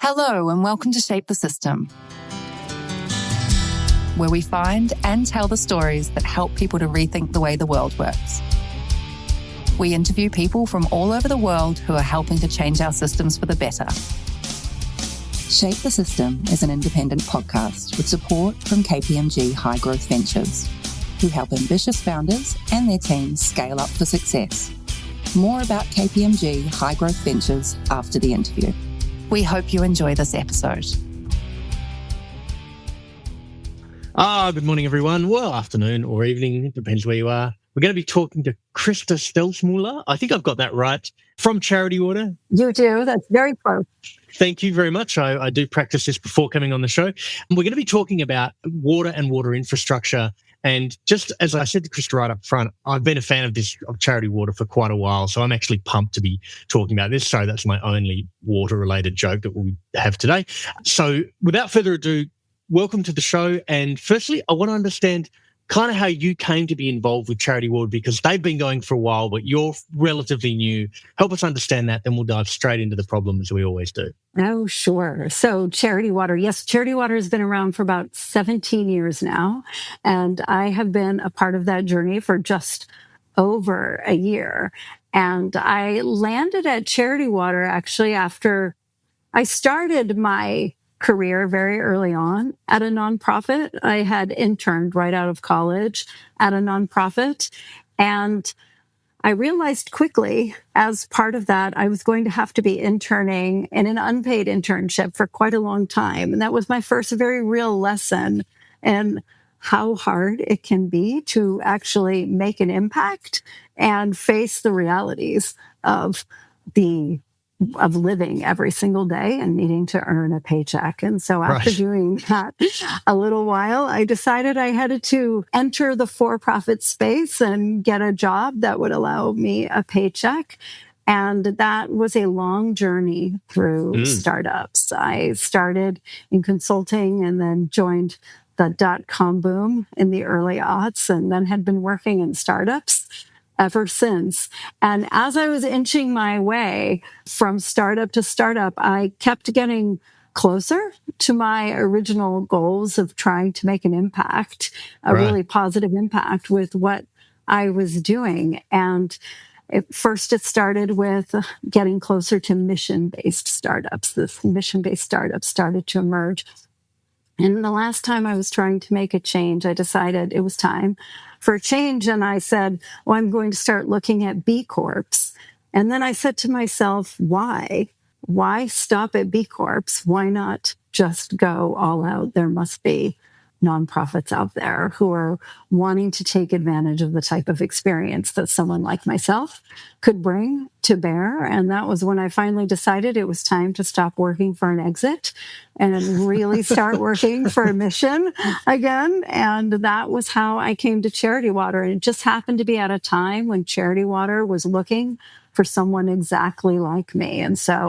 Hello and welcome to Shape the System, where we find and tell the stories that help people to rethink the way the world works. We interview people from all over the world who are helping to change our systems for the better. Shape the System is an independent podcast with support from KPMG High Growth Ventures, who help ambitious founders and their teams scale up for success. More about KPMG High Growth Ventures after the interview. We hope you enjoy this episode. Good morning, everyone. Well, afternoon or evening, depends where you are. We're going to be talking to Christa Stelzmuller. I think I've got that right, from Charity Water. You do. That's very close. Thank you very much. I do practice this before coming on the show. And we're going to be talking about water and water infrastructure. And just as I said to Christa right up front, I've been a fan of Charity Water for quite a while, so I'm actually pumped to be talking about this. So that's my only water-related joke that we'll have today. So without further ado, welcome to the show. And firstly, I want to understand kind of how you came to be involved with Charity Water, because they've been going for a while, but you're relatively new. Help us understand that, then we'll dive straight into the problem as we always do. Oh, sure. So Charity Water, yes, Charity Water has been around for about 17 years now, and I have been a part of that journey for just over a year. And I landed at Charity Water actually after I started my career very early on at a nonprofit. I had interned right out of college at a nonprofit, and I realized quickly as part of that, I was going to have to be interning in an unpaid internship for quite a long time. And that was my first very real lesson in how hard it can be to actually make an impact and face the realities of living every single day and needing to earn a paycheck. And so after doing that a little while, I decided I had to enter the for-profit space and get a job that would allow me a paycheck. And that was a long journey through startups. I started in consulting and then joined the dot-com boom in the early aughts, and then had been working in startups ever since. And as I was inching my way from startup to startup, I kept getting closer to my original goals of trying to make an impact, a really positive impact with what I was doing. And first it started with getting closer to mission-based startups. This mission-based startup started to emerge. And the last time I was trying to make a change, I decided it was time for a change. And I said, well, I'm going to start looking at B Corps. And then I said to myself, why? Why stop at B Corps? Why not just go all out? There must be nonprofits out there who are wanting to take advantage of the type of experience that someone like myself could bring to bear. And that was when I finally decided it was time to stop working for an exit and really start working for a mission again. And that was how I came to Charity Water. And it just happened to be at a time when Charity Water was looking for someone exactly like me. And so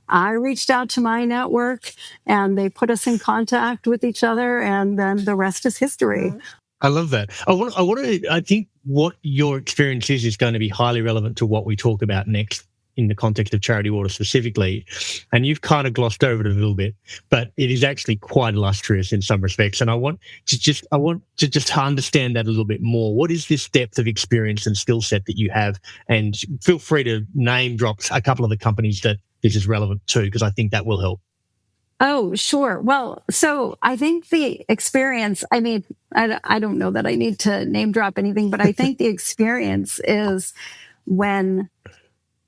I reached out to my network and they put us in contact with each other, and then the rest is history. I love that. I think what your experience is going to be highly relevant to what we talk about next in the context of Charity Water specifically. And you've kind of glossed over it a little bit, but it is actually quite illustrious in some respects. And I want to just understand that a little bit more. What is this depth of experience and skill set that you have? And feel free to name drop a couple of the companies that this is relevant to, because I think that will help. Oh, sure. Well, so I think the experience, I mean, I don't know that I need to name drop anything, but I think the experience is when,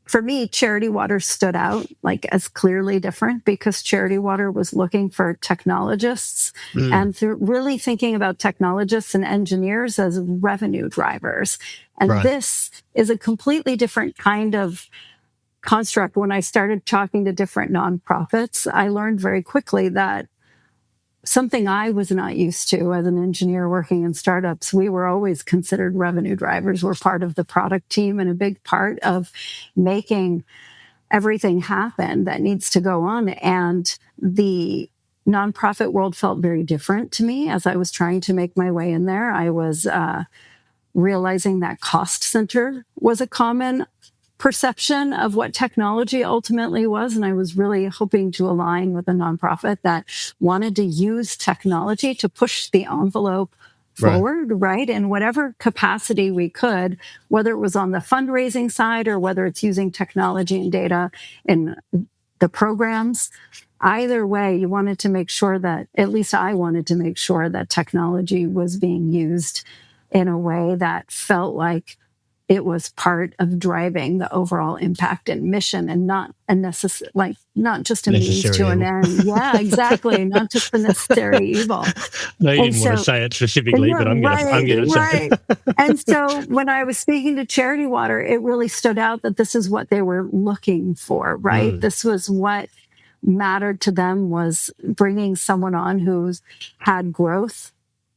for me, Charity Water stood out like as clearly different, because Charity Water was looking for technologists and really thinking about technologists and engineers as revenue drivers. And this is a completely different kind of construct. When I started talking to different nonprofits, I learned very quickly that something I was not used to as an engineer working in startups, we were always considered revenue drivers. We're part of the product team and a big part of making everything happen that needs to go on. And the nonprofit world felt very different to me as I was trying to make my way in there. I was realizing that cost center was a common perception of what technology ultimately was. And I was really hoping to align with a nonprofit that wanted to use technology to push the envelope forward, right? In whatever capacity we could, whether it was on the fundraising side or whether it's using technology and data in the programs. Either way, you wanted to make sure that, at least I wanted to make sure that technology was being used in a way that felt like it was part of driving the overall impact and mission, and not not just a means to an end. Yeah, exactly. Not just the necessary evil. No, you didn't want to say it specifically, but I'm going to say it. And so when I was speaking to Charity Water, it really stood out that this is what they were looking for, right? This was what mattered to them, was bringing someone on who's had growth,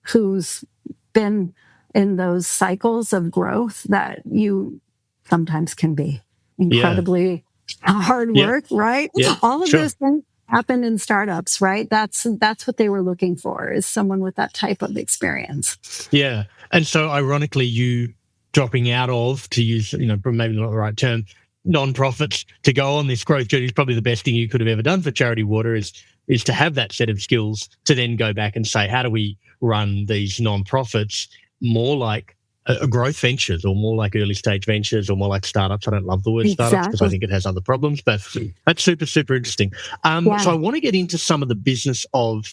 who's been in those cycles of growth that you sometimes can be incredibly hard work, right? Yeah, all of those things happen in startups, right? That's what they were looking for, is someone with that type of experience. Yeah. And so ironically, you dropping out of, to use, maybe not the right term, non-profits, to go on this growth journey is probably the best thing you could have ever done for Charity Water, is to have that set of skills to then go back and say, how do we run these non-profits more like growth ventures, or more like early stage ventures, or more like startups. I don't love the word startups because I think it has other problems, but that's super, super interesting. So I want to get into some of the business of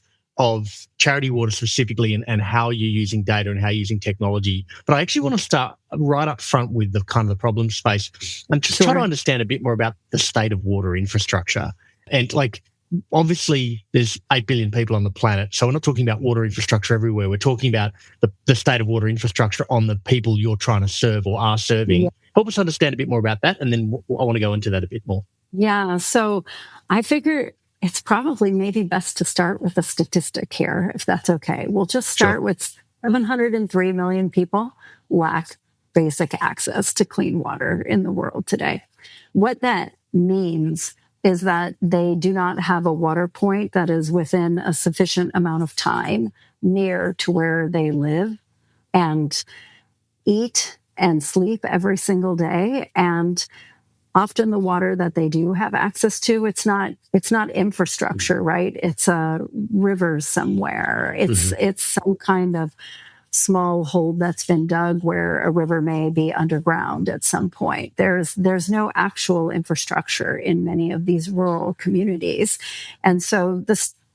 Charity Water specifically, and how you're using data and how you're using technology. But I actually want to start right up front with the kind of the problem space and just try to understand a bit more about the state of water infrastructure. And obviously there's 8 billion people on the planet, so we're not talking about water infrastructure everywhere. We're talking about the state of water infrastructure on the people you're trying to serve or are serving. Help us understand a bit more about that, and then I want to go into that a bit more. Yeah, so I figure it's probably maybe best to start with a statistic here, if that's okay. We'll just start with 703 million people lack basic access to clean water in the world today. What that means is that they do not have a water point that is within a sufficient amount of time near to where they live and eat and sleep every single day. And often the water that they do have access to, it's not infrastructure, right? It's a river somewhere. It's some kind of small hole that's been dug where a river may be underground at some point. There's no actual infrastructure in many of these rural communities. And so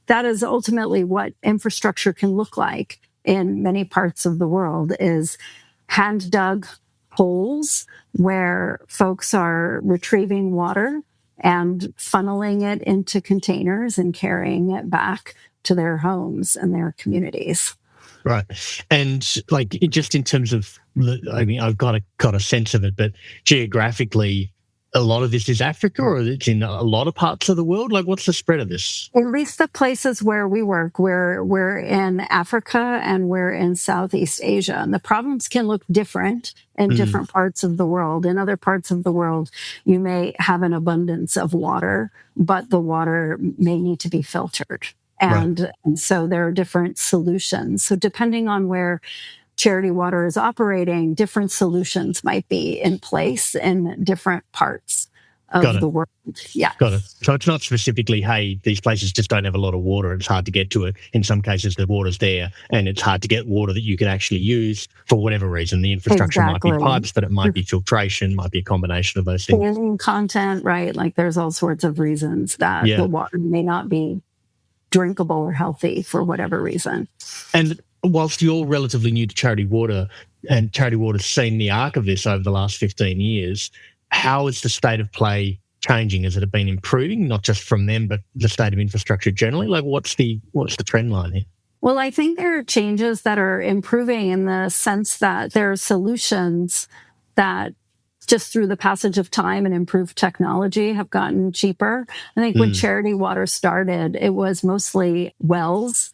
that is ultimately what infrastructure can look like in many parts of the world, is hand dug holes where folks are retrieving water and funneling it into containers and carrying it back to their homes and their communities. Right. And just in terms of, I've got a sense of it, but geographically, a lot of this is Africa, or it's in a lot of parts of the world? What's the spread of this? At least the places where we work, we're in Africa and we're in Southeast Asia. And the problems can look different in different parts of the world. In other parts of the world, you may have an abundance of water, but the water may need to be filtered. And so there are different solutions. So depending on where Charity Water is operating, different solutions might be in place in different parts of the world. Yeah. Got it. So it's not specifically, hey, these places just don't have a lot of water. It's hard to get to it. In some cases, the water's there, and it's hard to get water that you can actually use for whatever reason. The infrastructure might be pipes, but it might be filtration, might be a combination of those things. Saline content, right? There's all sorts of reasons that the water may not be drinkable or healthy for whatever reason. And whilst you're relatively new to Charity Water, and Charity Water's seen the arc of this over the last 15 years, how is the state of play changing? Has it been improving, not just from them, but the state of infrastructure generally? What's the trend line here? Well, I think there are changes that are improving in the sense that there are solutions that just through the passage of time and improved technology have gotten cheaper. I think when Charity Water started, it was mostly wells,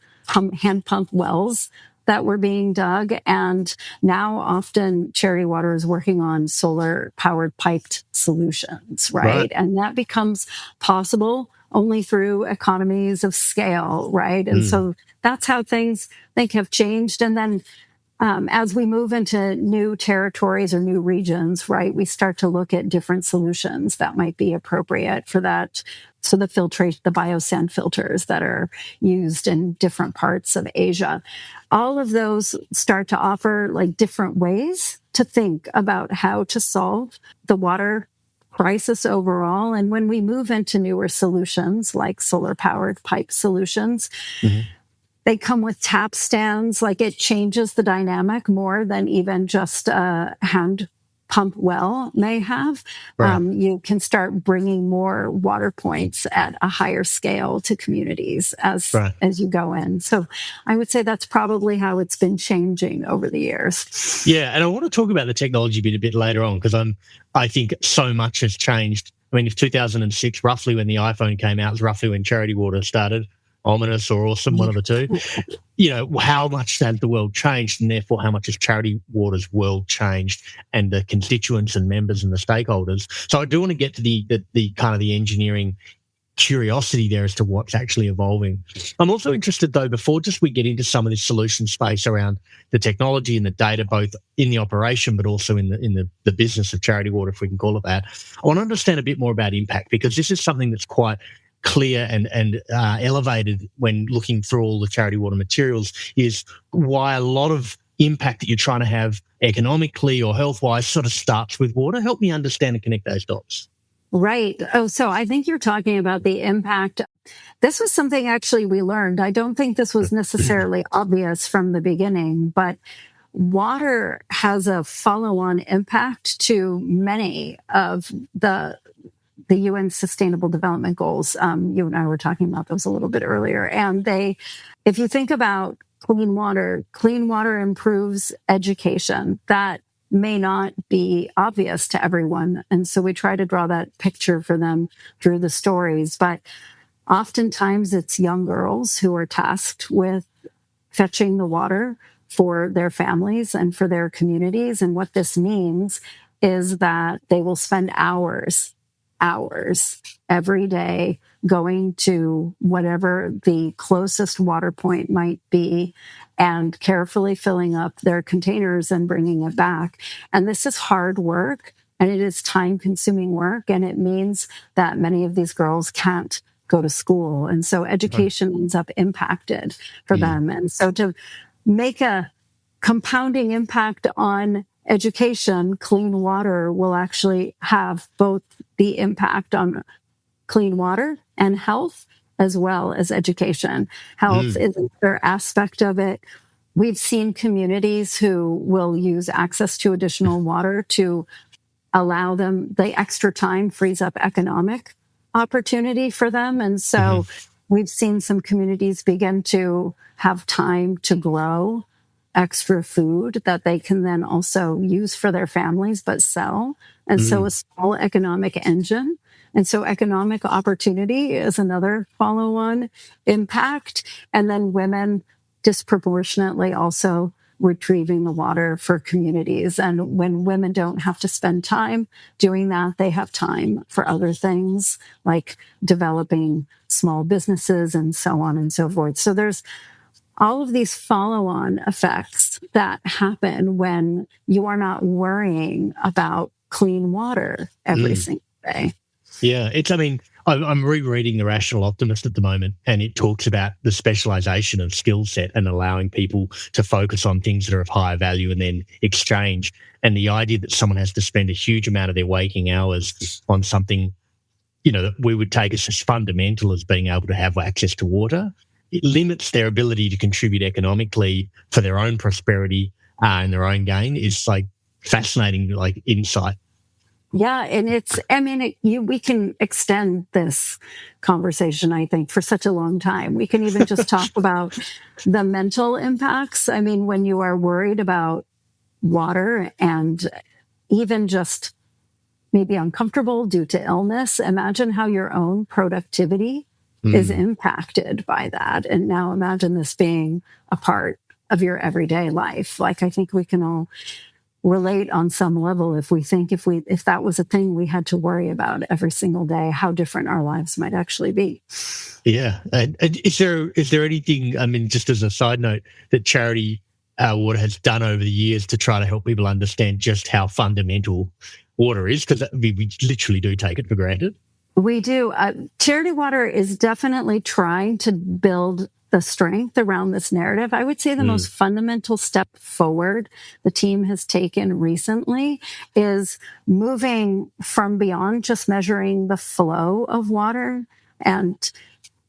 hand pump wells that were being dug. And now often Charity Water is working on solar powered piped solutions, right? And that becomes possible only through economies of scale, right? And so that's how things, I think, have changed. And then as we move into new territories or new regions, right, we start to look at different solutions that might be appropriate for that. So the biosand filters that are used in different parts of Asia, all of those start to offer like different ways to think about how to solve the water crisis overall. And when we move into newer solutions like solar powered pipe solutions, they come with tap stands. Like it changes the dynamic more than even just a hand pump well may have. Right. You can start bringing more water points at a higher scale to communities as you go in. So I would say that's probably how it's been changing over the years. Yeah, and I want to talk about the technology bit a bit later on because I think so much has changed. I mean, if 2006, roughly when the iPhone came out, was roughly when Charity Water started. Ominous or awesome, one of the two. You know, how much has the world changed, and therefore how much has Charity Water's world changed, and the constituents and members and the stakeholders. So I do want to get to the kind of the engineering curiosity there as to what's actually evolving. I'm also interested, though, before just we get into some of this solution space around the technology and the data, both in the operation but also in the business of Charity Water, if we can call it that. I want to understand a bit more about impact, because this is something that's quite clear and elevated when looking through all the Charity Water materials, is why a lot of impact that you're trying to have economically or health-wise sort of starts with water. Help me understand and connect those dots. Right. Oh, so I think you're talking about the impact. This was something actually we learned. I don't think this was necessarily obvious from the beginning, but water has a follow-on impact to many of the UN Sustainable Development Goals. You and I were talking about those a little bit earlier. And if you think about clean water improves education. That may not be obvious to everyone. And so we try to draw that picture for them through the stories. But oftentimes it's young girls who are tasked with fetching the water for their families and for their communities. And what this means is that they will spend hours every day going to whatever the closest water point might be and carefully filling up their containers and bringing it back. And this is hard work, and it is time-consuming work, and it means that many of these girls can't go to school. And so education ends up impacted for them. And so to make a compounding impact on education, clean water will actually have both the impact on clean water and health as well as education. Health is another aspect of it. We've seen communities who will use access to additional water to allow them the extra time, frees up economic opportunity for them. And so we've seen some communities begin to have time to grow extra food that they can then also use for their families, but sell. And so a small economic engine. And so economic opportunity is another follow-on impact. And then women disproportionately also retrieving the water for communities. And when women don't have to spend time doing that, they have time for other things like developing small businesses and so on and so forth. So there's all of these follow-on effects that happen when you are not worrying about clean water every single day. Yeah, I'm rereading The Rational Optimist at the moment, and it talks about the specialization of skill set and allowing people to focus on things that are of higher value and then exchange. And the idea that someone has to spend a huge amount of their waking hours on something, that we would take as fundamental as being able to have access to water, it limits their ability to contribute economically for their own prosperity and their own gain. Is like fascinating, insight. Yeah, and we can extend this conversation, I think, for such a long time. We can even just talk about the mental impacts. I mean, when you are worried about water and even just maybe uncomfortable due to illness, imagine how your own productivity is impacted by that. And now imagine this being a part of your everyday life. I think we can all relate on some level if that was a thing we had to worry about every single day, how different our lives might actually be. Yeah. And is there anything, just as a side note, that Charity our water has done over the years to try to help people understand just how fundamental water is, because we literally do take it for granted. We do. Charity Water is definitely trying to build the strength around this narrative. I would say the most fundamental step forward the team has taken recently is moving from beyond just measuring the flow of water and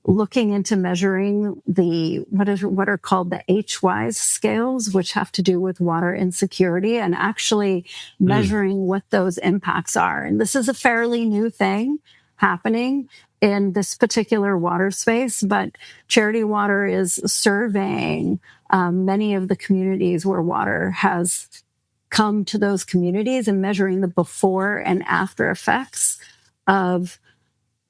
looking into measuring what are called the HWISE scales, which have to do with water insecurity, and actually measuring what those impacts are. And this is a fairly new thing happening in this particular water space, but Charity Water is surveying many of the communities where water has come to those communities and measuring the before and after effects of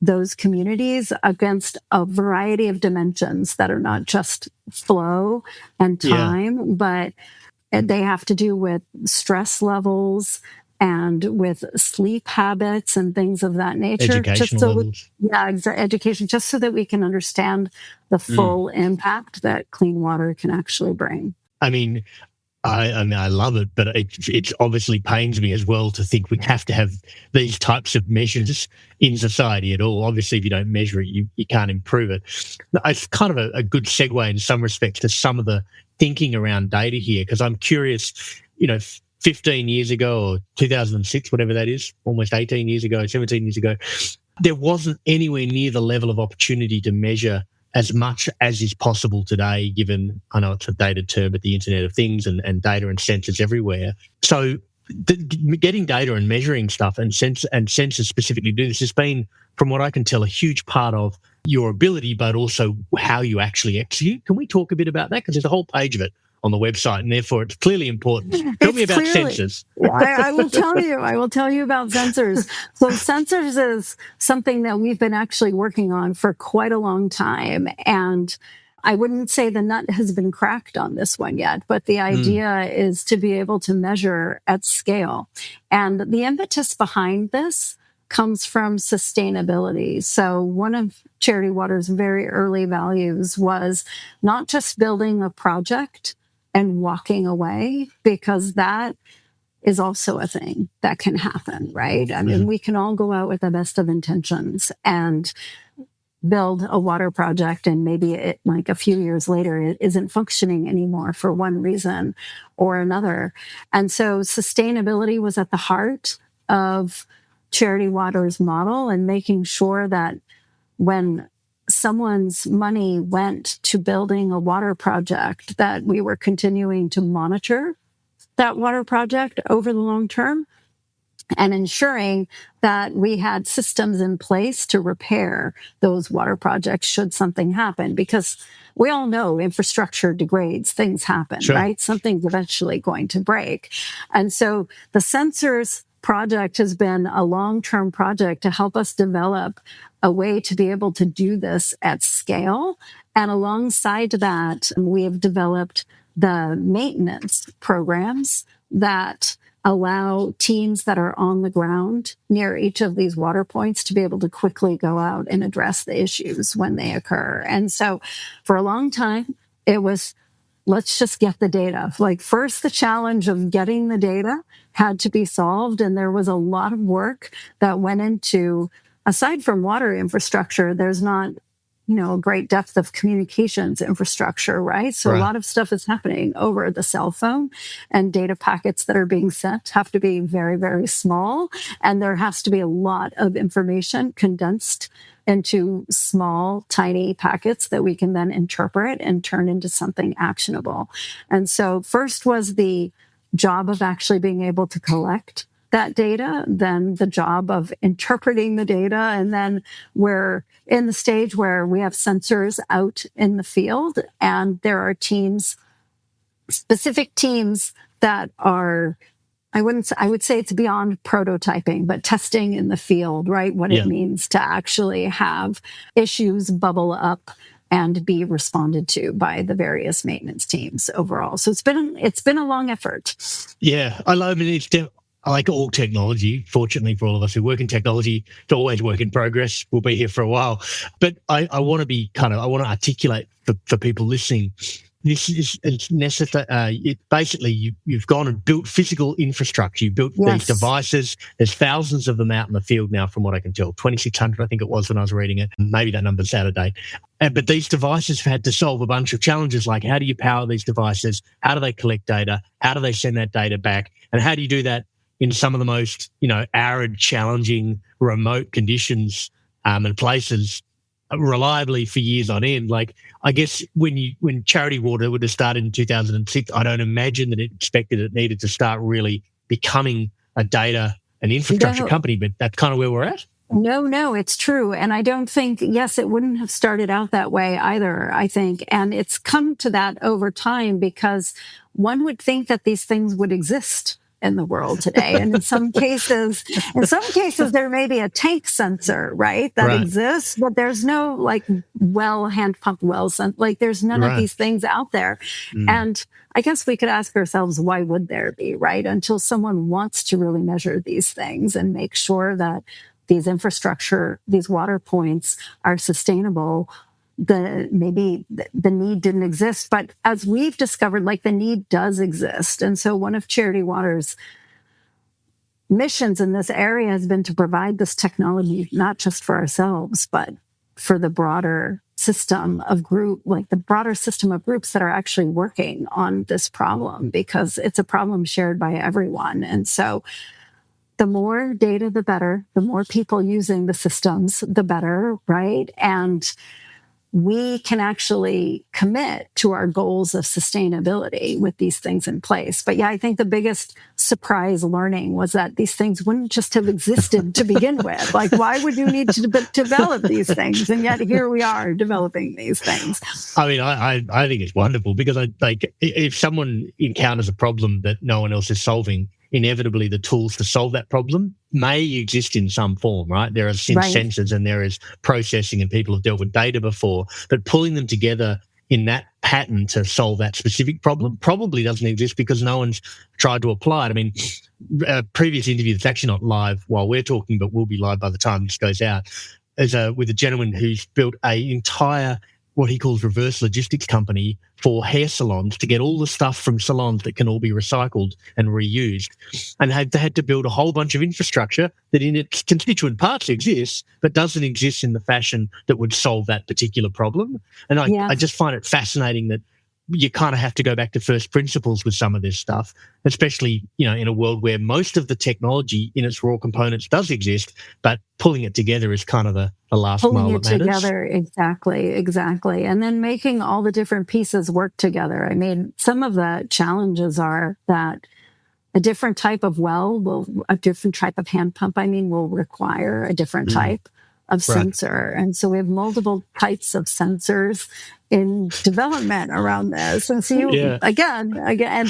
those communities against a variety of dimensions that are not just flow and time, but they have to do with stress levels and with sleep habits and things of that nature. Educational levels. Education, just so that we can understand the full impact that clean water can actually bring. I mean, I love it, but it obviously pains me as well to think we have to have these types of measures in society at all. Obviously, if you don't measure it, you can't improve it. It's kind of a good segue in some respects to some of the thinking around data here, because I'm curious, 15 years ago or 2006, whatever that is, almost 18 years ago, 17 years ago, there wasn't anywhere near the level of opportunity to measure as much as is possible today, given, I know it's a dated term, but the Internet of Things and data and sensors everywhere. So getting data and measuring stuff and sensors specifically do this has been, from what I can tell, a huge part of your ability, but also how you actually execute. Can we talk a bit about that? Because there's a whole page of it on the website, and therefore it's clearly important. Tell me about sensors. I will tell you. I will tell you about sensors. So sensors is something that we've been actually working on for quite a long time. And I wouldn't say the nut has been cracked on this one yet, but the idea is to be able to measure at scale. And the impetus behind this comes from sustainability. So one of Charity Water's very early values was not just building a project and walking away, because that is also a thing that can happen, right? I mean, we can all go out with the best of intentions and build a water project, and maybe it, like a few years later, it isn't functioning anymore for one reason or another. And so sustainability was at the heart of Charity Water's model, and making sure that when someone's money went to building a water project, that we were continuing to monitor that water project over the long term and ensuring that we had systems in place to repair those water projects should something happen. Because we all know infrastructure degrades, things happen, right? Something's eventually going to break. And so the sensors project has been a long-term project to help us develop a way to be able to do this at scale. And alongside that, we have developed the maintenance programs that allow teams that are on the ground near each of these water points to be able to quickly go out and address the issues when they occur. And so for a long time, it was, let's just get the data. Like, first, the challenge of getting the data had to be solved. And there was a lot of work that went into, aside from water infrastructure, there's not, a great depth of communications infrastructure, right? So a lot of stuff is happening over the cell phone, and data packets that are being sent have to be very, very small. And there has to be a lot of information condensed into small, tiny packets that we can then interpret and turn into something actionable. And so first was the job of actually being able to collect that data, then the job of interpreting the data, and then we're in the stage where we have sensors out in the field, and there are teams, specific teams that are, I would say it's beyond prototyping, but testing in the field, right? What it means to actually have issues bubble up and be responded to by the various maintenance teams overall. So it's been a long effort. Yeah, I like all technology. Fortunately for all of us who work in technology, it's always work in progress. We'll be here for a while. But I want to articulate for people listening it's necessary. Basically, you've gone and built physical infrastructure. You built these devices. There's thousands of them out in the field now, from what I can tell. 2,600, I think it was when I was reading it. Maybe that number's out of date. But these devices have had to solve a bunch of challenges, like how do you power these devices? How do they collect data? How do they send that data back? And how do you do that in some of the most, arid, challenging, remote conditions and places reliably for years on end? Like, I guess when Charity Water would have started in 2006, I don't imagine that it expected it needed to start really becoming a data and infrastructure company, but that's kind of where we're at. No, it's true. And I don't think, it wouldn't have started out that way either, I think. And it's come to that over time, because one would think that these things would exist in the world today. And in some cases, there may be a tank sensor, right, that exists, but there's no hand pump well sensor. Like, there's none of these things out there. And I guess we could ask ourselves, why would there be, right? Until someone wants to really measure these things and make sure that these infrastructure, these water points are sustainable, maybe the need didn't exist. But as we've discovered, the need does exist. And so one of Charity Water's missions in this area has been to provide this technology, not just for ourselves, but for the broader system of groups that are actually working on this problem, because it's a problem shared by everyone. And so the more data, the better. The more people using the systems, the better, right? And we can actually commit to our goals of sustainability with these things in place. But I think the biggest surprise learning was that these things wouldn't just have existed to begin with. Why would you need to develop these things? And yet here we are developing these things. I mean, I think it's wonderful, because if someone encounters a problem that no one else is solving, inevitably the tools to solve that problem may exist in some form, right? There are sensors and there is processing, and people have dealt with data before, but pulling them together in that pattern to solve that specific problem probably doesn't exist, because no one's tried to apply it. I mean, a previous interview that's actually not live while we're talking, but will be live by the time this goes out, is with a gentleman who's built an entire, what he calls, reverse logistics company for hair salons to get all the stuff from salons that can all be recycled and reused. And they had to build a whole bunch of infrastructure that in its constituent parts exists, but doesn't exist in the fashion that would solve that particular problem. And I just find it fascinating that you kind of have to go back to first principles with some of this stuff, especially, in a world where most of the technology in its raw components does exist, but pulling it together is kind of the last mile that matters. Pulling it together, exactly. And then making all the different pieces work together. I mean, some of the challenges are that a different type of a different type of hand pump, will require a different type of sensor. And so we have multiple types of sensors in development around this. And so again,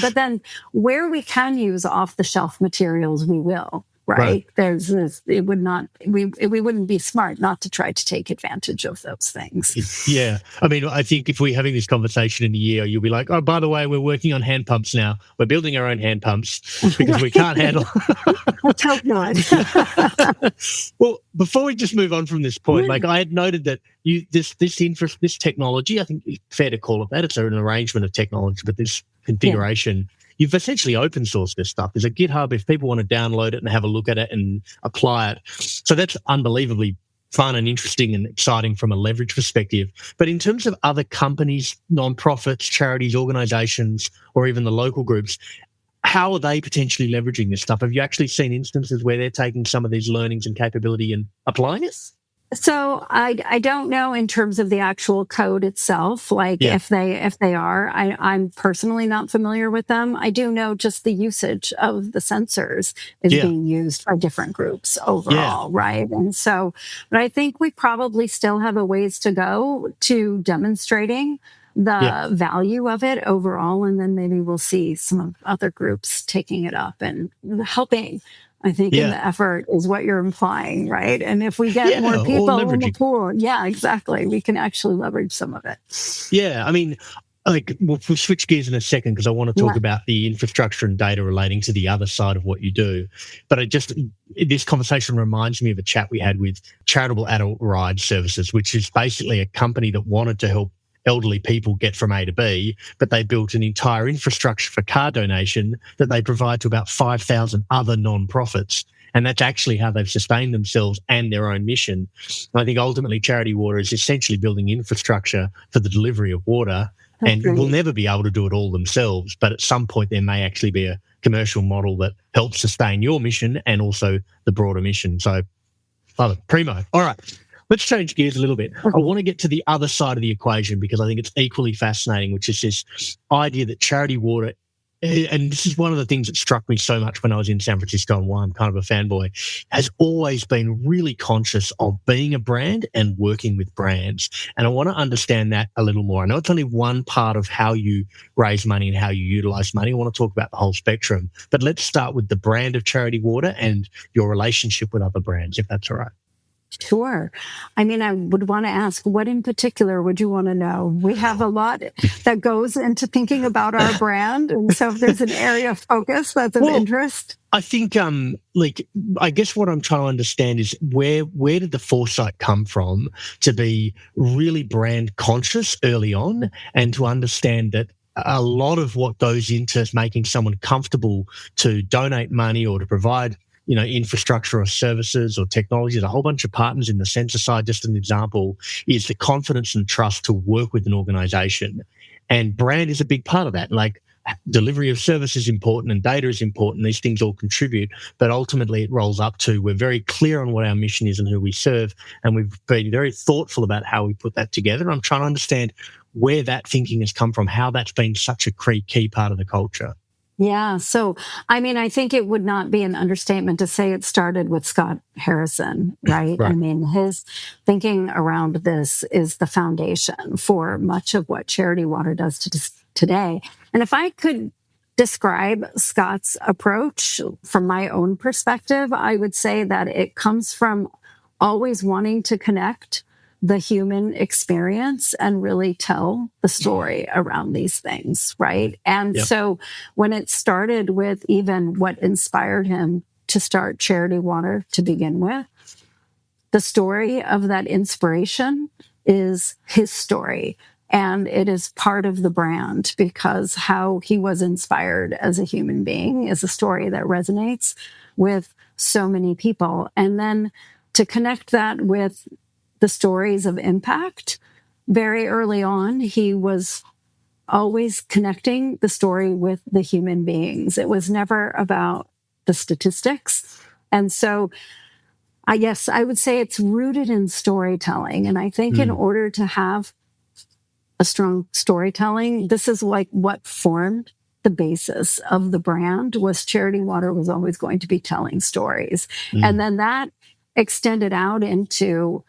but then where we can use off the shelf materials, we will. Right. There's this, we wouldn't be smart not to try to take advantage of those things. Yeah. I mean, I think if we're having this conversation in a year, you'll be like, oh, by the way, we're working on hand pumps now. We're building our own hand pumps because we can't handle. Let's hope not. Well, before we just move on from this point, I had noted that this technology, I think it's fair to call it that. It's an arrangement of technology, but this configuration, you've essentially open sourced this stuff. There's a GitHub if people want to download it and have a look at it and apply it. So that's unbelievably fun and interesting and exciting from a leverage perspective. But in terms of other companies, nonprofits, charities, organizations, or even the local groups, how are they potentially leveraging this stuff? Have you actually seen instances where they're taking some of these learnings and capability and applying it? So I don't know in terms of the actual code itself, if they are. I'm personally not familiar with them. I do know just the usage of the sensors is being used by different groups overall, right? And so, but I think we probably still have a ways to go to demonstrating the value of it overall, and then maybe we'll see some of other groups taking it up and helping. I think in the effort is what you're implying, right? And if we get more people in the pool, exactly, we can actually leverage some of it. Yeah, I mean, we'll switch gears in a second because I want to talk about the infrastructure and data relating to the other side of what you do. But this conversation reminds me of a chat we had with Charitable Adult Ride Services, which is basically a company that wanted to help elderly people get from A to B, but they built an entire infrastructure for car donation that they provide to about 5,000 other non-profits. And that's actually how they've sustained themselves and their own mission. And I think ultimately Charity Water is essentially building infrastructure for the delivery of water, and will never be able to do it all themselves. But at some point there may actually be a commercial model that helps sustain your mission and also the broader mission. So, love it. Primo. All right. Let's change gears a little bit. I want to get to the other side of the equation because I think it's equally fascinating, which is this idea that Charity Water, and this is one of the things that struck me so much when I was in San Francisco and why I'm kind of a fanboy, has always been really conscious of being a brand and working with brands. And I want to understand that a little more. I know it's only one part of how you raise money and how you utilize money. I want to talk about the whole spectrum. But let's start with the brand of Charity Water and your relationship with other brands, if that's all right. Sure. I mean, I would want to ask, what in particular would you want to know? We have a lot that goes into thinking about our brand. And so if there's an area of focus that's of interest. I think, I guess what I'm trying to understand is where did the foresight come from to be really brand conscious early on and to understand that a lot of what goes into making someone comfortable to donate money or to provide infrastructure or services or technology. There's a whole bunch of partners in the sensor side. Just an example is the confidence and trust to work with an organization. And brand is a big part of that. Like delivery of service is important and data is important. These things all contribute, but ultimately it rolls up to we're very clear on what our mission is and who we serve. And we've been very thoughtful about how we put that together. I'm trying to understand where that thinking has come from, how that's been such a key part of the culture. Yeah. So, I mean, I think it would not be an understatement to say it started with Scott Harrison, right? I mean, his thinking around this is the foundation for much of what Charity Water does today. And if I could describe Scott's approach from my own perspective, I would say that it comes from always wanting to connect the human experience and really tell the story around these things, right? And so when it started with even what inspired him to start Charity Water to begin with, the story of that inspiration is his story. And it is part of the brand because how he was inspired as a human being is a story that resonates with so many people. And then to connect that with the stories of impact, very early on, he was always connecting the story with the human beings. It was never about the statistics. And so, I would say it's rooted in storytelling. And I think in order to have a strong storytelling, this is like what formed the basis of the brand was Charity Water was always going to be telling stories. And then that extended out into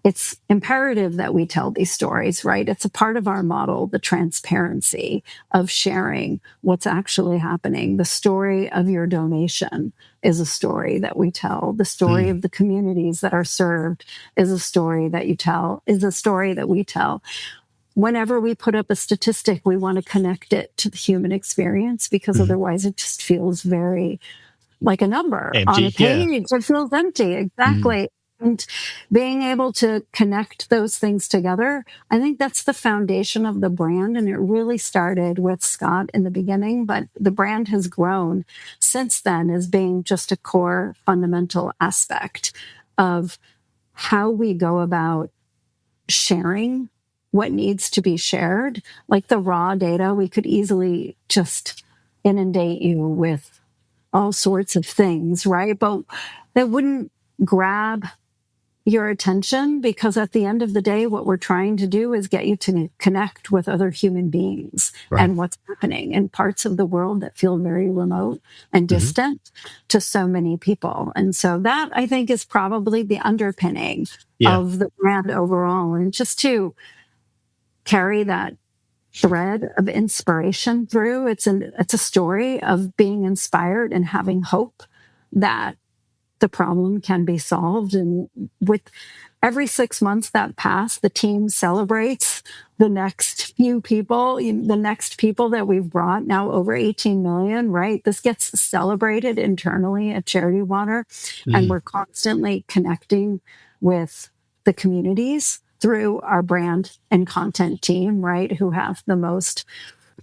it's imperative that we tell these stories, right? It's a part of our model, the transparency of sharing what's actually happening. The story of your donation is a story that we tell. The story of the communities that are served is a story that you tell, is a story that we tell. Whenever we put up a statistic, we want to connect it to the human experience because otherwise it just feels very like a number empty, on a page. It feels empty. Exactly. And being able to connect those things together, I think that's the foundation of the brand. And it really started with Scott in the beginning, but the brand has grown since then as being just a core fundamental aspect of how we go about sharing what needs to be shared. Like the raw data, we could easily just inundate you with all sorts of things, right? But that wouldn't grab your attention because at the end of the day, what we're trying to do is get you to connect with other human beings and what's happening in parts of the world that feel very remote and distant to so many people. And so that I think is probably the underpinning of the brand overall. And just to carry that thread of inspiration through, it's a story of being inspired and having hope that the problem can be solved. And with every 6 months that pass, the team celebrates the next few people, the next people that we've brought, now over 18 million, right? This gets celebrated internally at Charity Water. And we're constantly connecting with the communities through our brand and content team, right, who have the most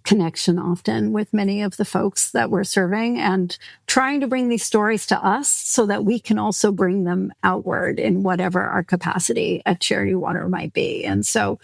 connection often with many of the folks that we're serving, and trying to bring these stories to us so that we can also bring them outward in whatever our capacity at Charity Water might be. And so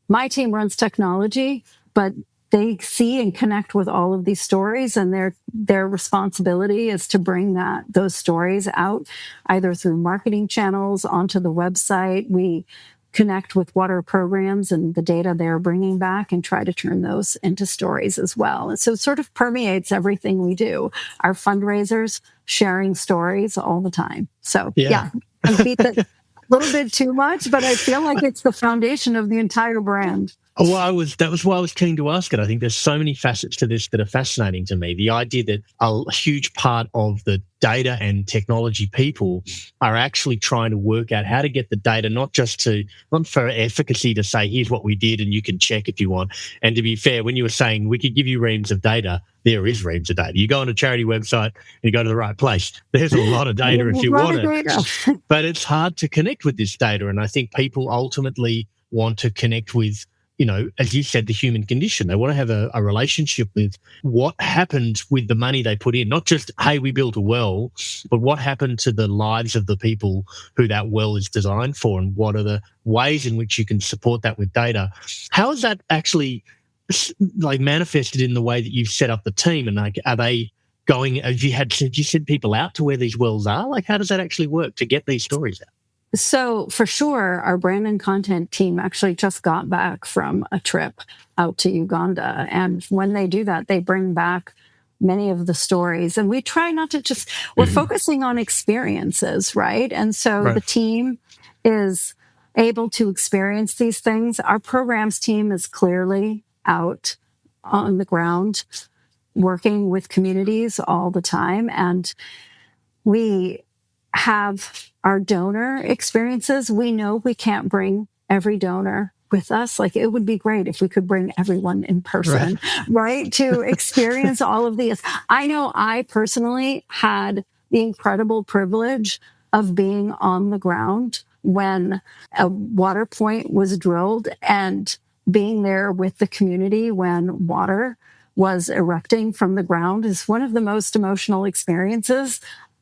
my team runs technology, but they see and connect with all of these stories, and their responsibility is to bring those stories out either through marketing channels onto the website. We connect with water programs and the data they're bringing back and try to turn those into stories as well. And so it sort of permeates everything we do. Our fundraisers, sharing stories all the time. So yeah I beat that a little bit too much, but I feel like it's the foundation of the entire brand. Well, that was why I was keen to ask it. I think there's so many facets to this that are fascinating to me. The idea that a huge part of the data and technology people are actually trying to work out how to get the data, not for efficacy to say, here's what we did and you can check if you want. And to be fair, when you were saying we could give you reams of data, there is reams of data. You go on a charity website and you go to the right place. There's a lot of data if you want it. But it's hard to connect with this data. And I think people ultimately want to connect with, as you said, the human condition. They want to have a relationship with what happened with the money they put in. Not just, hey, we built a well, but what happened to the lives of the people who that well is designed for, and what are the ways in which you can support that with data. How is that actually manifested in the way that you've set up the team? And are they going, have you sent people out to where these wells are? How does that actually work to get these stories out? So for sure, our brand and content team actually just got back from a trip out to Uganda. And when they do that, they bring back many of the stories. And we try not to we're focusing on experiences, right? And so the team is able to experience these things. Our programs team is clearly out on the ground working with communities all the time. And we have our donor experiences. We know we can't bring every donor with us. It would be great if we could bring everyone in person, right? To experience all of these. I know I personally had the incredible privilege of being on the ground when a water point was drilled and being there with the community when water was erupting from the ground is one of the most emotional experiences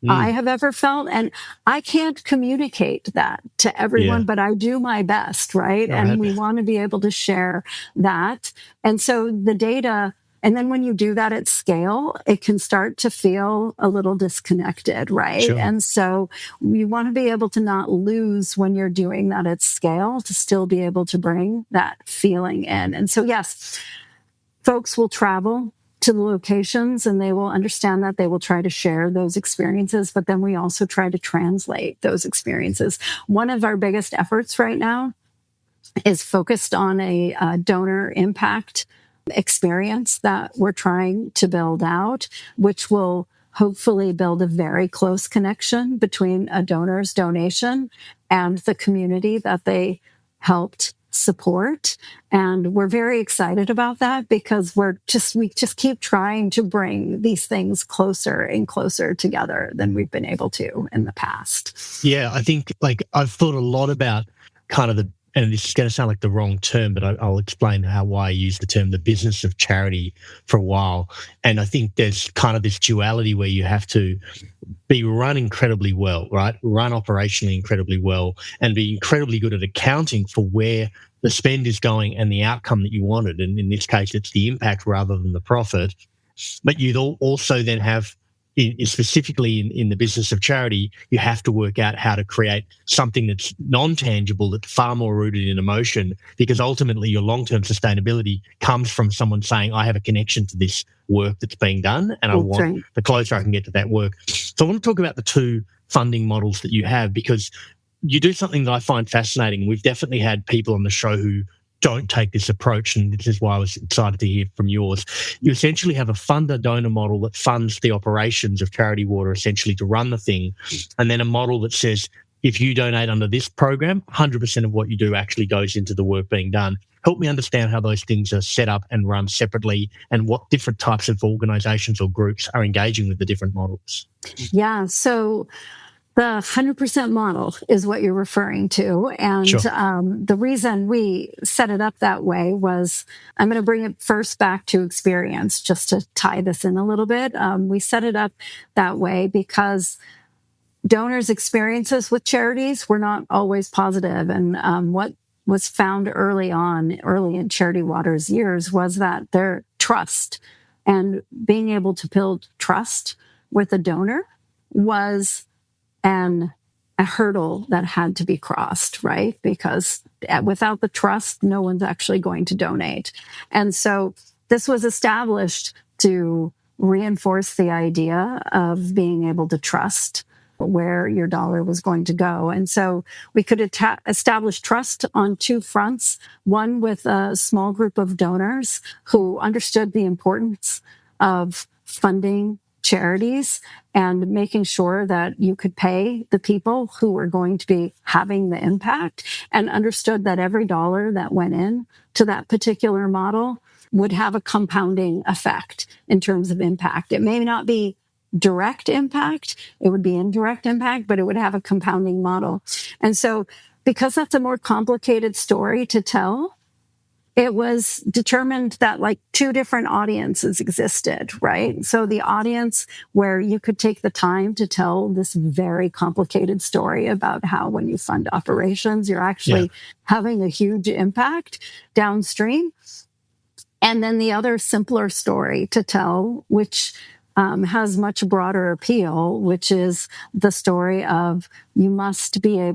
I have ever felt. And I can't communicate that to everyone, but I do my best, right? And we want to be able to share that. And so the data, and then when you do that at scale, it can start to feel a little disconnected, right? Sure. And so you want to be able to not lose when you're doing that at scale, to still be able to bring that feeling in. And so, yes, folks will travel to the locations and they will understand that. They will try to share those experiences, but then we also try to translate those experiences. One of our biggest efforts right now is focused on a donor impact experience that we're trying to build out, which will hopefully build a very close connection between a donor's donation and the community that they helped support. And we're very excited about that because we just keep trying to bring these things closer and closer together than we've been able to in the past. Yeah, I think I've thought a lot about kind of and this is going to sound like the wrong term, but I'll explain why I use the term the business of charity for a while. And I think there's kind of this duality where you have to be run incredibly well, right? Run operationally incredibly well and be incredibly good at accounting for where the spend is going and the outcome that you wanted. And in this case, it's the impact rather than the profit. But you'd also then have, specifically in the business of charity, you have to work out how to create something that's non-tangible, that's far more rooted in emotion, because ultimately your long-term sustainability comes from someone saying, I have a connection to this work that's being done, and I want the closer I can get to that work. So I want to talk about the two funding models that you have, because you do something that I find fascinating. We've definitely had people on the show who don't take this approach, and this is why I was excited to hear from yours. You essentially have a funder-donor model that funds the operations of Charity Water, essentially to run the thing, and then a model that says, if you donate under this program, 100% of what you do actually goes into the work being done. Help me understand how those things are set up and run separately, and what different types of organisations or groups are engaging with the different models. Yeah, so The 100% model is what you're referring to. And Sure. The reason we set it up that way was, I'm going to bring it first back to experience, just to tie this in a little bit. We set it up that way because donors' experiences with charities were not always positive. And what was found early in Charity Water's years, was that their trust and being able to build trust with a donor was a hurdle that had to be crossed, right? Because without the trust, no one's actually going to donate. And so this was established to reinforce the idea of being able to trust where your dollar was going to go. And so we could establish trust on two fronts, one with a small group of donors who understood the importance of funding charities and making sure that you could pay the people who were going to be having the impact, and understood that every dollar that went in to that particular model would have a compounding effect in terms of impact. It may not be direct impact, it would be indirect impact, but it would have a compounding model. And so because that's a more complicated story to tell, it was determined that like two different audiences existed, right? So the audience where you could take the time to tell this very complicated story about how when you fund operations, you're actually having a huge impact downstream. And then the other simpler story to tell, which has much broader appeal, which is the story of you must be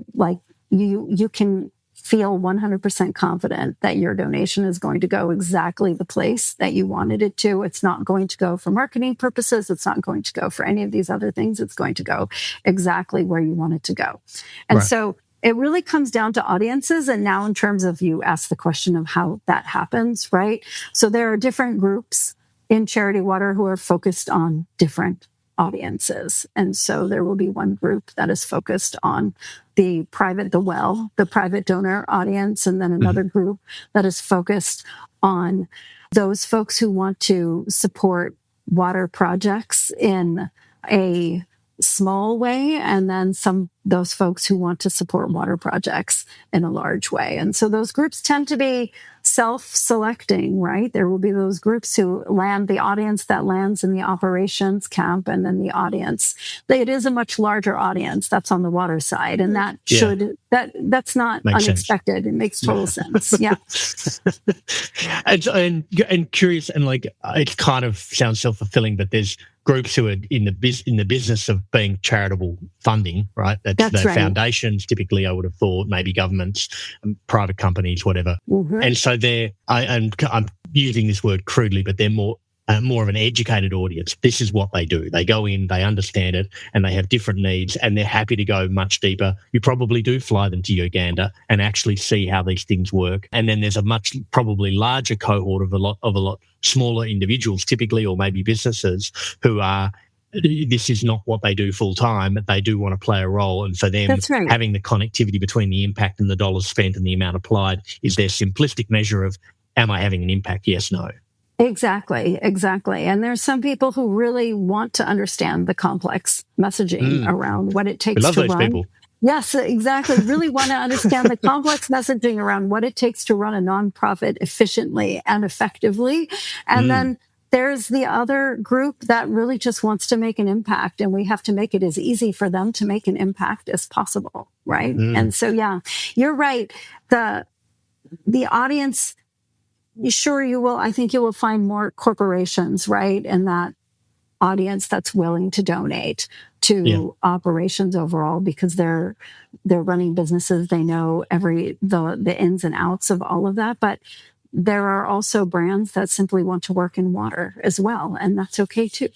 you can feel 100% confident that your donation is going to go exactly the place that you wanted it to. It's not going to go for marketing purposes. It's not going to go for any of these other things. It's going to go exactly where you want it to go. And so it really comes down to audiences. And now in terms of, you asked the question of how that happens, right? So there are different groups in Charity Water who are focused on different audiences. And so there will be one group that is focused on the private donor audience, and then another group that is focused on those folks who want to support water projects in a small way, and then those folks who want to support water projects in a large way. And so those groups tend to be self-selecting, right? There will be those groups who the audience that lands in the operations camp, and then the audience. It is a much larger audience that's on the water side, and that's not Makes unexpected. Sense. It makes total sense. Yeah. and curious, and like it kind of sounds self-fulfilling, but there's groups who are in the business of being charitable funding, right? That's right. Foundations, typically, I would have thought, maybe governments, private companies, whatever. Mm-hmm. And so I'm using this word crudely, but they're more of an educated audience. This is what they do. They go in, they understand it, and they have different needs, and they're happy to go much deeper. You probably do fly them to Uganda and actually see how these things work. And then there's a much probably larger cohort of a lot smaller individuals, typically, or maybe businesses, who are, this is not what they do full time, but they do want to play a role. And for them, having the connectivity between the impact and the dollars spent and the amount applied is their simplistic measure of, am I having an impact? Yes, no. Exactly. And there's some people who really want to understand the complex messaging around what it takes to run. We love those people. Yes, exactly. Really want to understand the complex messaging around what it takes to run a nonprofit efficiently and effectively. And then there's the other group that really just wants to make an impact, and we have to make it as easy for them to make an impact as possible, right? And so, yeah, you're right. The audience, sure, you will. I think you will find more corporations, right, in that audience that's willing to donate to operations overall, because they're running businesses. They know the ins and outs of all of that. But there are also brands that simply want to work in water as well, and that's okay too.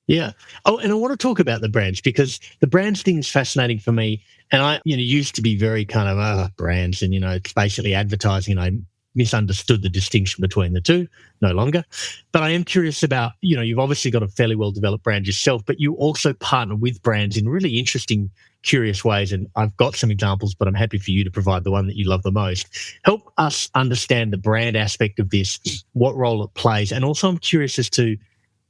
Yeah. Oh, and I want to talk about the brands, because the brands thing is fascinating for me. And I, used to be very kind of brands, and it's basically advertising. And I misunderstood the distinction between the two, no longer. But I am curious about, you've obviously got a fairly well-developed brand yourself, but you also partner with brands in really interesting, curious ways. And I've got some examples, but I'm happy for you to provide the one that you love the most. Help us understand the brand aspect of this, what role it plays. And also I'm curious as to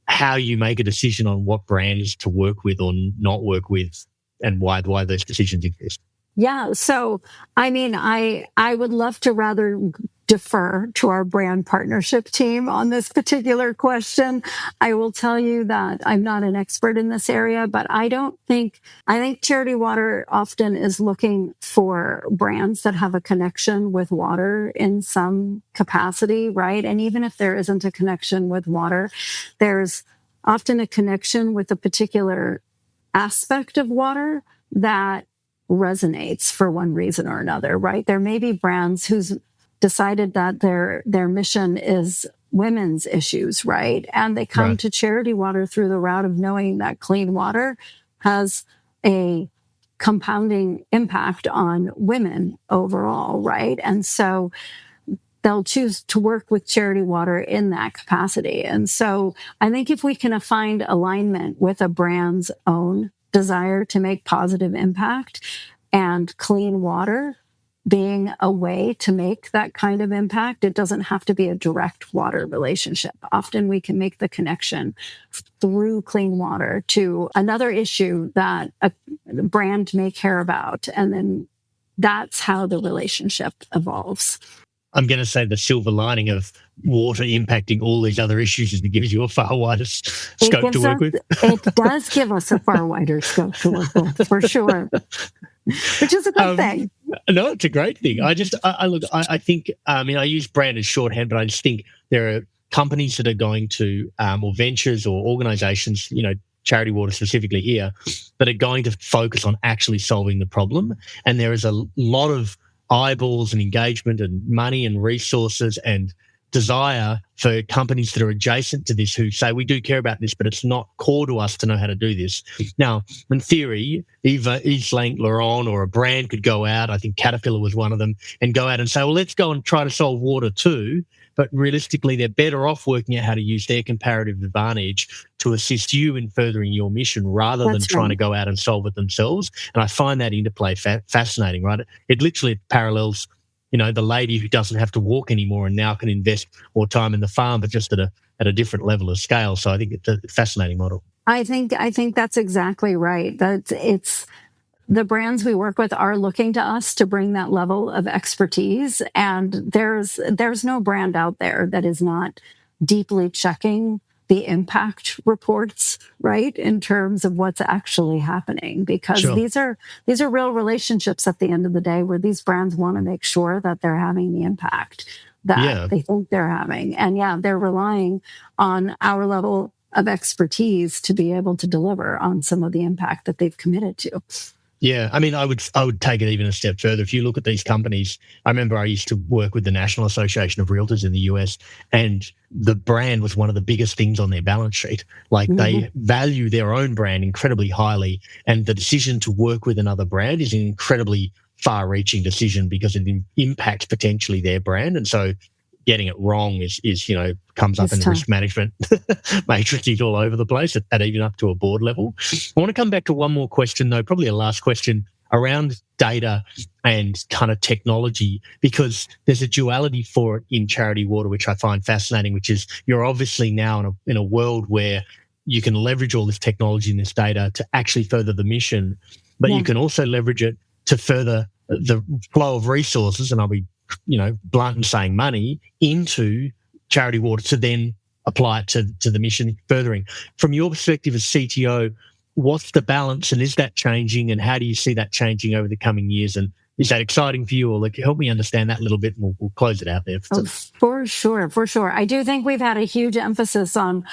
how you make a decision on what brands to work with or not work with why those decisions exist. Yeah. So, I mean, I would love to rather defer to our brand partnership team on this particular question. I will tell you that I'm not an expert in this area, but I think Charity Water often is looking for brands that have a connection with water in some capacity, right? And even if there isn't a connection with water, there's often a connection with a particular aspect of water that resonates for one reason or another, right? There may be brands who's decided that their mission is women's issues, right? And they come to Charity Water through the route of knowing that clean water has a compounding impact on women overall, right? And so they'll choose to work with Charity Water in that capacity. And so I think if we can find alignment with a brand's own desire to make positive impact, and clean water being a way to make that kind of impact, it doesn't have to be a direct water relationship. Often we can make the connection through clean water to another issue that a brand may care about. And then that's how the relationship evolves. I'm going to say the silver lining of water impacting all these other issues is it gives you a far wider scope to work with. It does give us a far wider scope to work with, for sure, which is a good thing. No, it's a great thing. I think, I use brand as shorthand, but I just think there are companies that are going to, or ventures or organizations, Charity Water specifically here, that are going to focus on actually solving the problem. And there is a lot of eyeballs and engagement and money and resources and desire for companies that are adjacent to this who say, we do care about this, but it's not core to us to know how to do this. Now, in theory, Yves Saint Laurent or a brand could go out, I think Caterpillar was one of them, and go out and say, well, let's go and try to solve water too. But realistically, they're better off working out how to use their comparative advantage to assist you in furthering your mission rather than trying to go out and solve it themselves. And I find that interplay fascinating, right? It literally parallels, the lady who doesn't have to walk anymore and now can invest more time in the farm, but just at a different level of scale. So I think it's a fascinating model. I think that's exactly right. It's the brands we work with are looking to us to bring that level of expertise. And there's no brand out there that is not deeply checking the impact reports, right, in terms of what's actually happening, because these are real relationships at the end of the day where these brands want to make sure that they're having the impact that they think they're having. And they're relying on our level of expertise to be able to deliver on some of the impact that they've committed to. Yeah, I would take it even a step further. If you look at these companies, I remember I used to work with the National Association of Realtors in the US, and the brand was one of the biggest things on their balance sheet. Like they value their own brand incredibly highly, and the decision to work with another brand is an incredibly far-reaching decision because it impacts potentially their brand. And so getting it wrong is comes up in the risk management matrices all over the place, at even up to a board level. I want to come back to one more question, though, probably a last question around data and kind of technology, because there's a duality for it in Charity Water, which I find fascinating, which is you're obviously now in a world where you can leverage all this technology and this data to actually further the mission, but you can also leverage it to further the flow of resources, and I'll be blunt and saying money, into Charity Water to then apply it to the mission furthering. From your perspective as CTO, what's the balance, and is that changing, and how do you see that changing over the coming years? And is that exciting for you, or help me understand that a little bit, and we'll close it out there. For sure. I do think we've had a huge emphasis on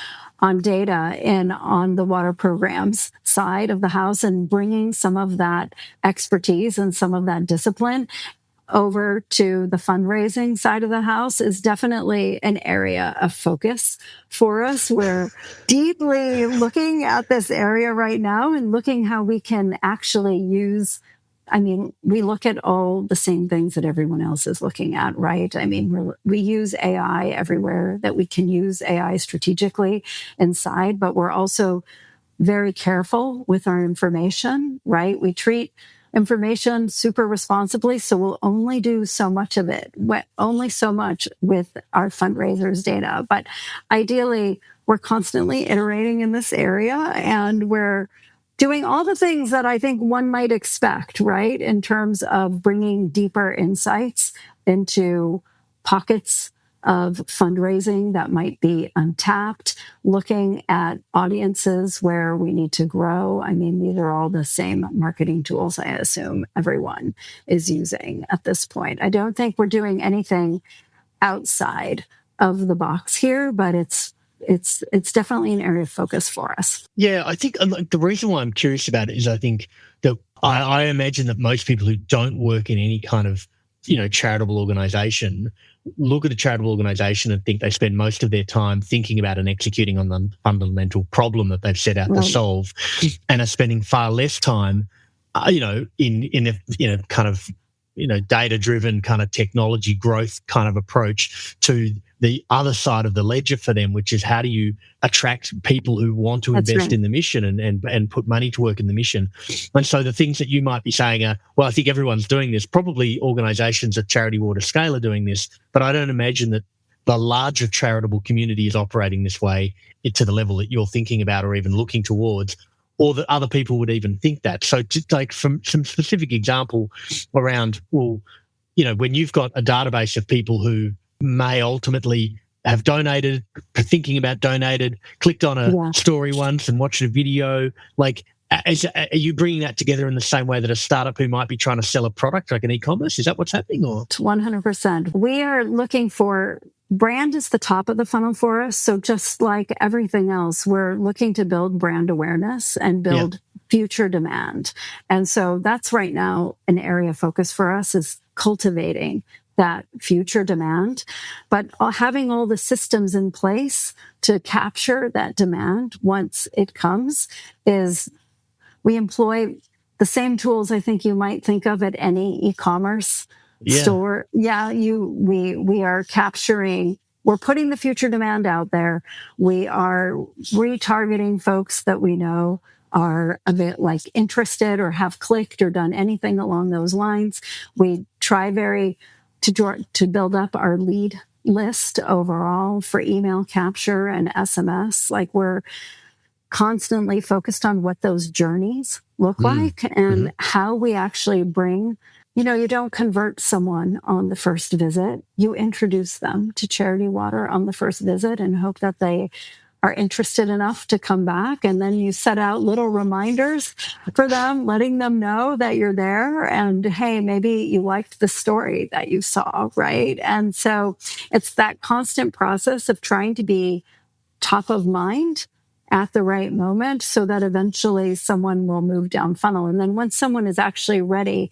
data on the water programs side of the house, and bringing some of that expertise and some of that discipline over to the fundraising side of the house is definitely an area of focus for us. We're deeply looking at this area right now and looking how we can actually use, we look at all the same things that everyone else is looking at, right? We use AI everywhere that we can use AI strategically inside, but we're also very careful with our information, right? We treat information super responsibly, so we'll only do so much of it, only so much with our fundraisers' data. But ideally, we're constantly iterating in this area, and we're doing all the things that I think one might expect, right? In terms of bringing deeper insights into pockets of fundraising that might be untapped, looking at audiences where we need to grow. I mean, these are all the same marketing tools I assume everyone is using at this point. I don't think we're doing anything outside of the box here, but it's definitely an area of focus for us. Yeah, I think the reason why I'm curious about it is I think that I imagine that most people who don't work in any kind of, charitable organization look at a charitable organization and think they spend most of their time thinking about and executing on the fundamental problem that they've set out to solve, and are spending far less time, in a kind of, data-driven kind of technology growth kind of approach to the other side of the ledger for them, which is how do you attract people who want to invest in the mission and put money to work in the mission. And so the things that you might be saying are, well, I think everyone's doing this. Probably organizations at charity water scale are doing this, but I don't imagine that the larger charitable community is operating this way to the level that you're thinking about or even looking towards, or that other people would even think that. So to take from some specific example around, well, when you've got a database of people who may ultimately have donated, thinking about donated, clicked on a story once and watched a video, like, are you bringing that together in the same way that a startup who might be trying to sell a product like an e-commerce? Is that what's happening? Or 100%. We are looking for brand is the top of the funnel for us. So just like everything else, we're looking to build brand awareness and build future demand. And so that's right now an area of focus for us, is cultivating that future demand, but having all the systems in place to capture that demand once it comes is, we employ the same tools I think you might think of at any e-commerce store. Yeah, we are capturing, we're putting the future demand out there. We are retargeting folks that we know are a bit like interested or have clicked or done anything along those lines. We try to build up our lead list overall for email capture and SMS. Like, we're constantly focused on what those journeys look like and how we actually bring, you don't convert someone on the first visit. You introduce them to Charity Water on the first visit and hope that they are interested enough to come back. And then you set out little reminders for them, letting them know that you're there. And hey, maybe you liked the story that you saw, right? And so it's that constant process of trying to be top of mind at the right moment so that eventually someone will move down funnel. And then once someone is actually ready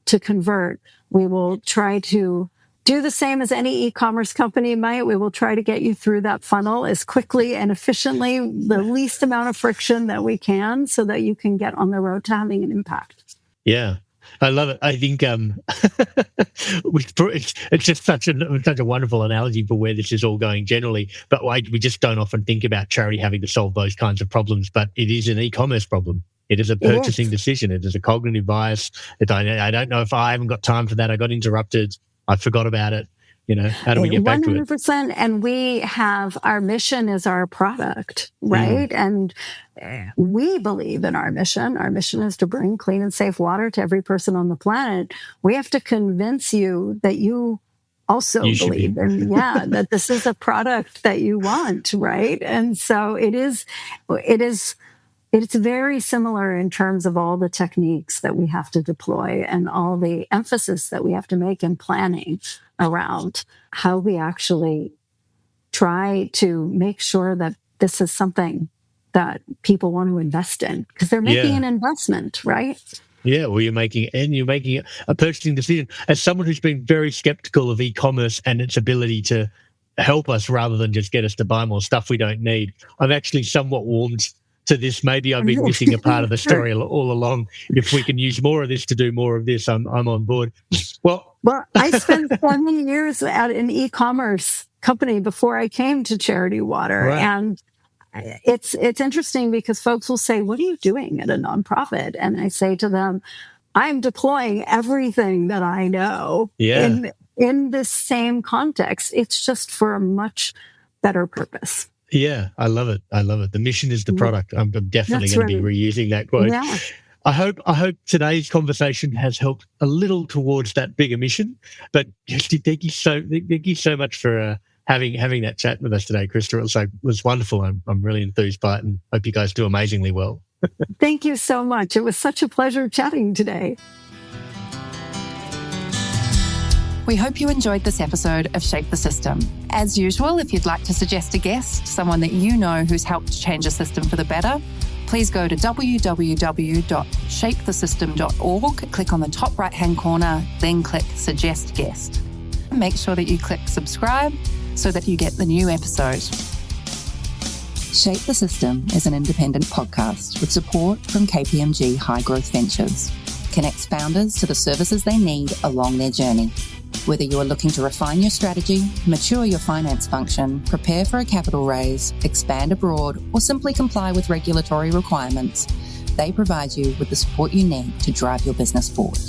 to convert, we will try to do the same as any e-commerce company might. We will try to get you through that funnel as quickly and efficiently, the least amount of friction that we can, so that you can get on the road to having an impact. Yeah, I love it. I think it's just such a wonderful analogy for where this is all going generally. But we just don't often think about charity having to solve those kinds of problems. But it is an e-commerce problem. It is a purchasing decision. It is a cognitive bias. I don't know if I haven't got time for that. I got interrupted. I forgot about it. How do we get back to it? 100%. And we have, our mission is our product, right? And we believe in our mission. Our mission is to bring clean and safe water to every person on the planet. We have to convince you that you also believe in, that this is a product that you want, right? And so it's very similar in terms of all the techniques that we have to deploy and all the emphasis that we have to make in planning around how we actually try to make sure that this is something that people want to invest in, because they're making an investment, right? Yeah, well, you're making a purchasing decision. As someone who's been very skeptical of e-commerce and its ability to help us rather than just get us to buy more stuff we don't need, I'm actually somewhat warmed to this. Maybe I've been missing a part of the story all along. If we can use more of this to do more of this, I'm on board. Well, I spent 7 years at an e-commerce company before I came to Charity Water. Right. And it's interesting because folks will say, what are you doing at a nonprofit? And I say to them, I'm deploying everything that I know in this same context. It's just for a much better purpose. Yeah, I love it. I love it. The mission is the product. I'm definitely going to be reusing that quote. Yeah. I hope today's conversation has helped a little towards that bigger mission. But thank you so much for having that chat with us today, Christa. It was wonderful. I'm really enthused by it, and hope you guys do amazingly well. Thank you so much. It was such a pleasure chatting today. We hope you enjoyed this episode of Shape the System. As usual, if you'd like to suggest a guest, someone that you know who's helped change a system for the better, please go to www.shapethesystem.org, click on the top right-hand corner, then click Suggest Guest. Make sure that you click subscribe so that you get the new episode. Shape the System is an independent podcast with support from KPMG High Growth Ventures. Connects founders to the services they need along their journey. Whether you are looking to refine your strategy, mature your finance function, prepare for a capital raise, expand abroad, or simply comply with regulatory requirements, they provide you with the support you need to drive your business forward.